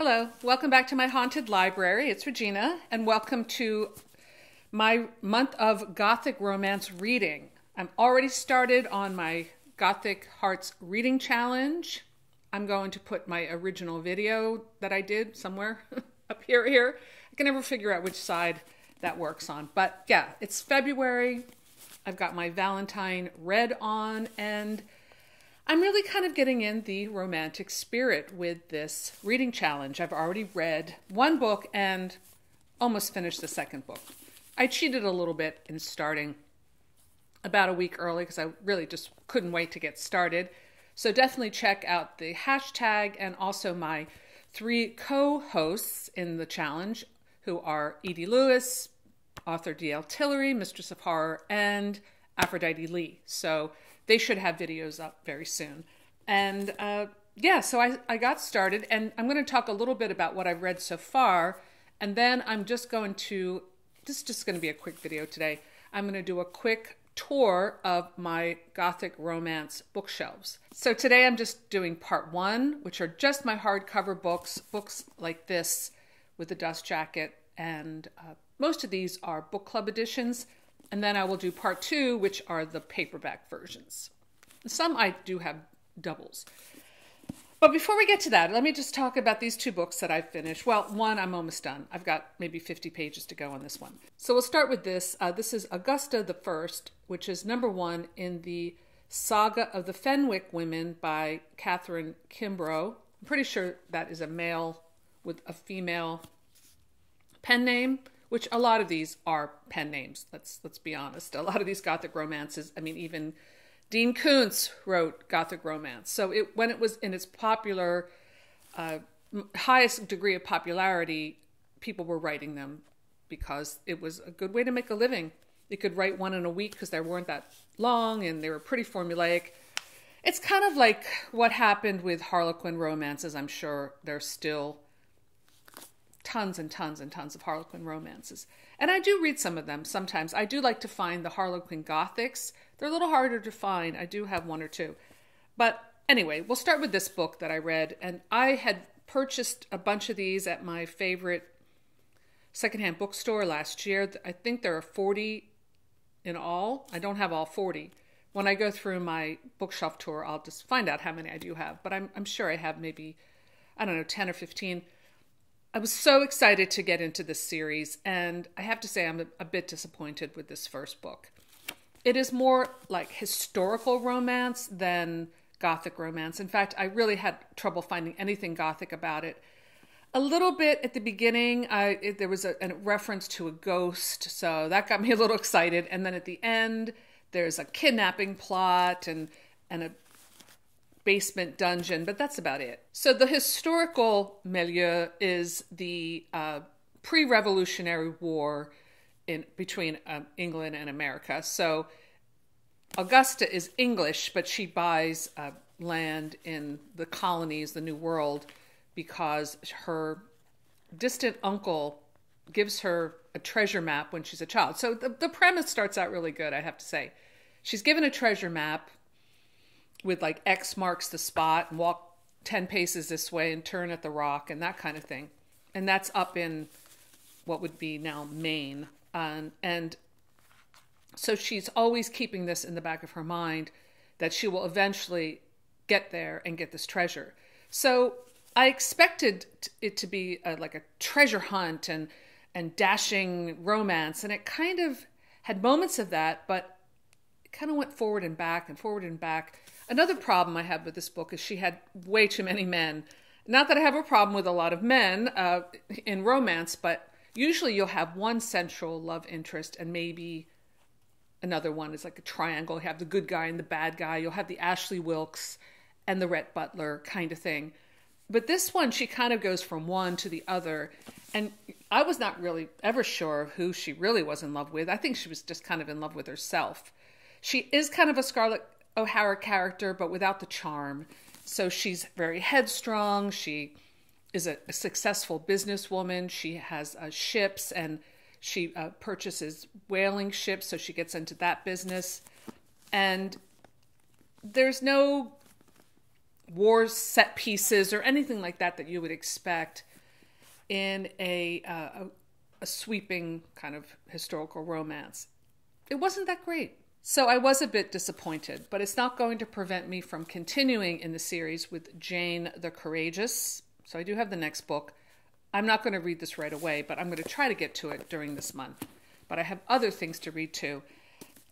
Hello, welcome back to my haunted library. It's Regina, and welcome to my month of Gothic romance reading. I'm already started on my Gothic Hearts reading challenge. I'm going to put my original video that I did somewhere up here. I can never figure out which side that works on. But yeah, it's February. I've got my Valentine red on, and I'm really kind of getting in the romantic spirit with this reading challenge. I've already read one book and almost finished the second book. I cheated a little bit in starting about a week early because I really just couldn't wait to get started. So definitely check out the hashtag and also my 3 co-hosts in the challenge, who are Edie Lewis, author D.L. Tillery, Mistress of Horror, and Aphrodite Lee. So they should have videos up very soon. And so I got started, and I'm going to talk a little bit about what I've read so far, and then I'm just going to, this is just going to be a quick video today. I'm going to do a quick tour of my Gothic romance bookshelves. So today I'm just doing part 1, which are just my hardcover books like this with the dust jacket, and most of these are book club editions. And then I will do part 2, which are the paperback versions. Some I do have doubles. But before we get to that, let me just talk about these 2 books that I've finished. Well, one I'm almost done. I've got maybe 50 pages to go on this one. So we'll start with this. This is Augusta the First, which is #1 in the Saga of the Fenwick Women by Catherine Kimbrough. I'm pretty sure that is a male with a female pen name, which a lot of these are pen names. Let's be honest. A lot of these Gothic romances, I mean, even Dean Koontz wrote Gothic romance. So when it was in its popular, highest degree of popularity, people were writing them because it was a good way to make a living. You could write one in a week because they weren't that long and they were pretty formulaic. It's kind of like what happened with Harlequin romances. I'm sure there's still tons and tons and tons of Harlequin romances. And I do read some of them sometimes. I do like to find the Harlequin Gothics. They're a little harder to find. I do have 1 or 2. But anyway, we'll start with this book that I read. And I had purchased a bunch of these at my favorite secondhand bookstore last year. I think there are 40 in all. I don't have all 40. When I go through my bookshelf tour, I'll just find out how many I do have. But I'm sure I have maybe, 10 or 15. I was so excited to get into this series, and I have to say I'm a bit disappointed with this first book. It is more like historical romance than Gothic romance. In fact, I really had trouble finding anything Gothic about it. A little bit at the beginning, there was a reference to a ghost, so that got me a little excited. And then at the end, there's a kidnapping plot and a basement dungeon, but that's about it. So the historical milieu is the pre-Revolutionary War between England and America. So Augusta is English, but she buys land in the colonies, the New World, because her distant uncle gives her a treasure map when she's a child. So the premise starts out really good, I have to say. She's given a treasure map with like X marks the spot and walk 10 paces this way and turn at the rock and that kind of thing. And that's up in what would be now Maine. And so she's always keeping this in the back of her mind that she will eventually get there and get this treasure. So I expected it to be like a treasure hunt and dashing romance. And it kind of had moments of that, but it kind of went forward and back and forward and back. Another problem I have with this book is she had way too many men. Not that I have a problem with a lot of men in romance, but usually you'll have one central love interest and maybe another one is like a triangle. You have the good guy and the bad guy. You'll have the Ashley Wilkes and the Rhett Butler kind of thing. But this one, she kind of goes from one to the other. And I was not really ever sure of who she really was in love with. I think she was just kind of in love with herself. She is kind of a Scarlett O'Hara character, but without the charm. So she's very headstrong. She is a successful businesswoman. She has ships, and she purchases whaling ships, so she gets into that business. And there's no war set pieces or anything like that that you would expect in a sweeping kind of historical romance. It wasn't that great. So I was a bit disappointed, but it's not going to prevent me from continuing in the series with Jane the Courageous. So I do have the next book. I'm not going to read this right away, but I'm going to try to get to it during this month. But I have other things to read too.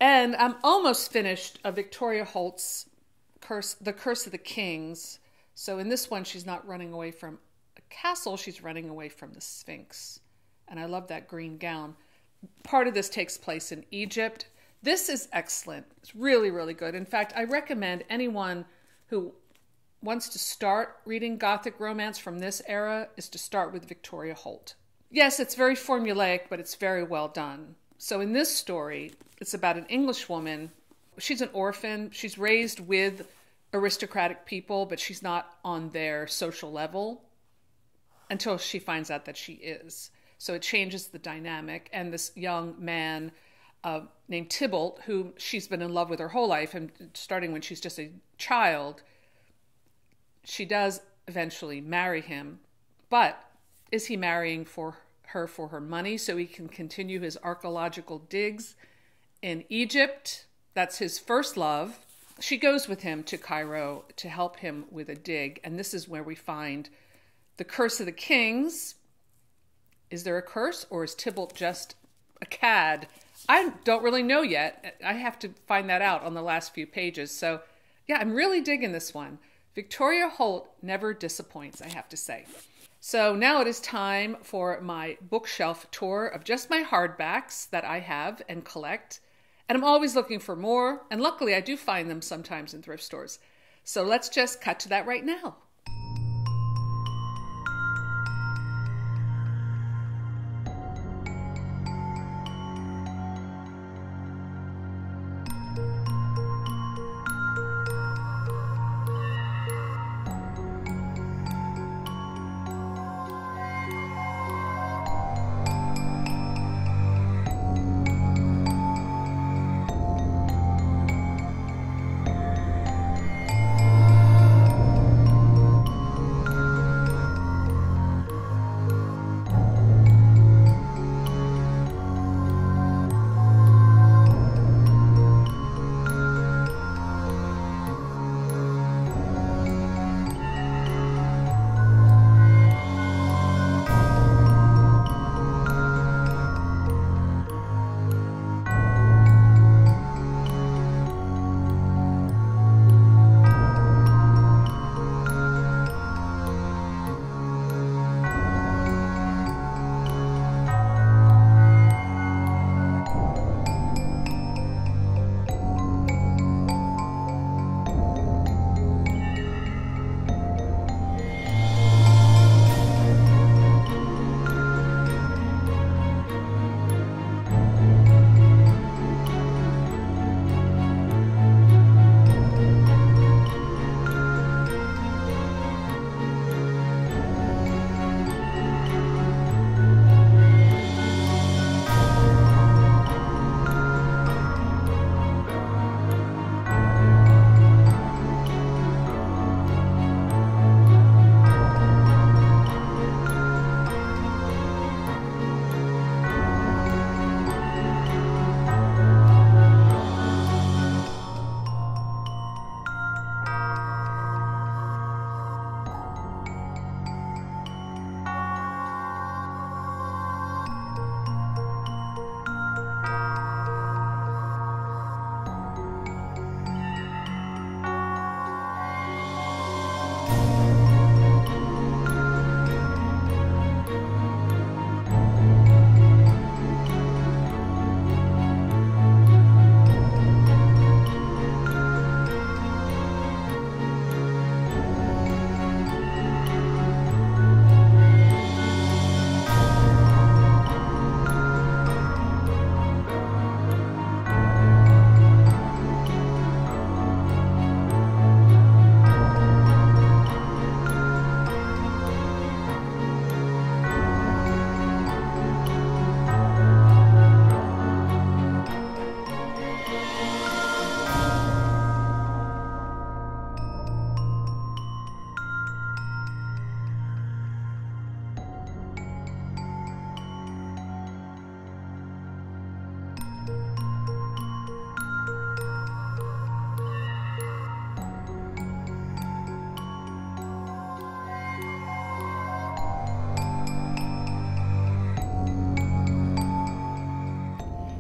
And I'm almost finished Victoria Holt's The Curse of the Kings. So in this one, she's not running away from a castle, she's running away from the Sphinx. And I love that green gown. Part of this takes place in Egypt. This is excellent. It's really, really good. In fact, I recommend anyone who wants to start reading Gothic romance from this era is to start with Victoria Holt. Yes, it's very formulaic, but it's very well done. So in this story, it's about an English woman. She's an orphan. She's raised with aristocratic people, but she's not on their social level until she finds out that she is. So it changes the dynamic. And this young man named Tybalt, who she's been in love with her whole life, and starting when she's just a child, she does eventually marry him. But is he marrying her for her money so he can continue his archaeological digs in Egypt? That's his first love. She goes with him to Cairo to help him with a dig. And this is where we find the Curse of the Kings. Is there a curse, or is Tybalt just a cad? I don't really know yet. I have to find that out on the last few pages. So yeah, I'm really digging this one. Victoria Holt never disappoints, I have to say. So now it is time for my bookshelf tour of just my hardbacks that I have and collect. And I'm always looking for more. And luckily I do find them sometimes in thrift stores. So let's just cut to that right now.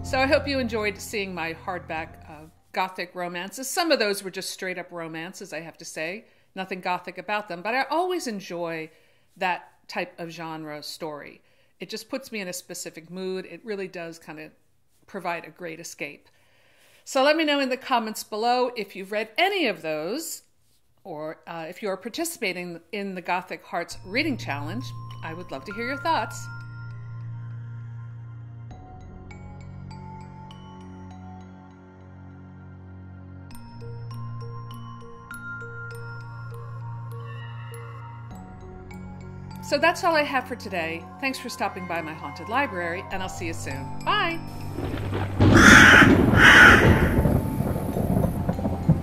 So I hope you enjoyed seeing my hardback Gothic romances. Some of those were just straight up romances, I have to say. Nothing Gothic about them, but I always enjoy that type of genre story. It just puts me in a specific mood. It really does kind of provide a great escape. So let me know in the comments below if you've read any of those, or if you're participating in the Gothic Hearts Reading Challenge. I would love to hear your thoughts. So that's all I have for today. Thanks for stopping by my haunted library, and I'll see you soon. Bye!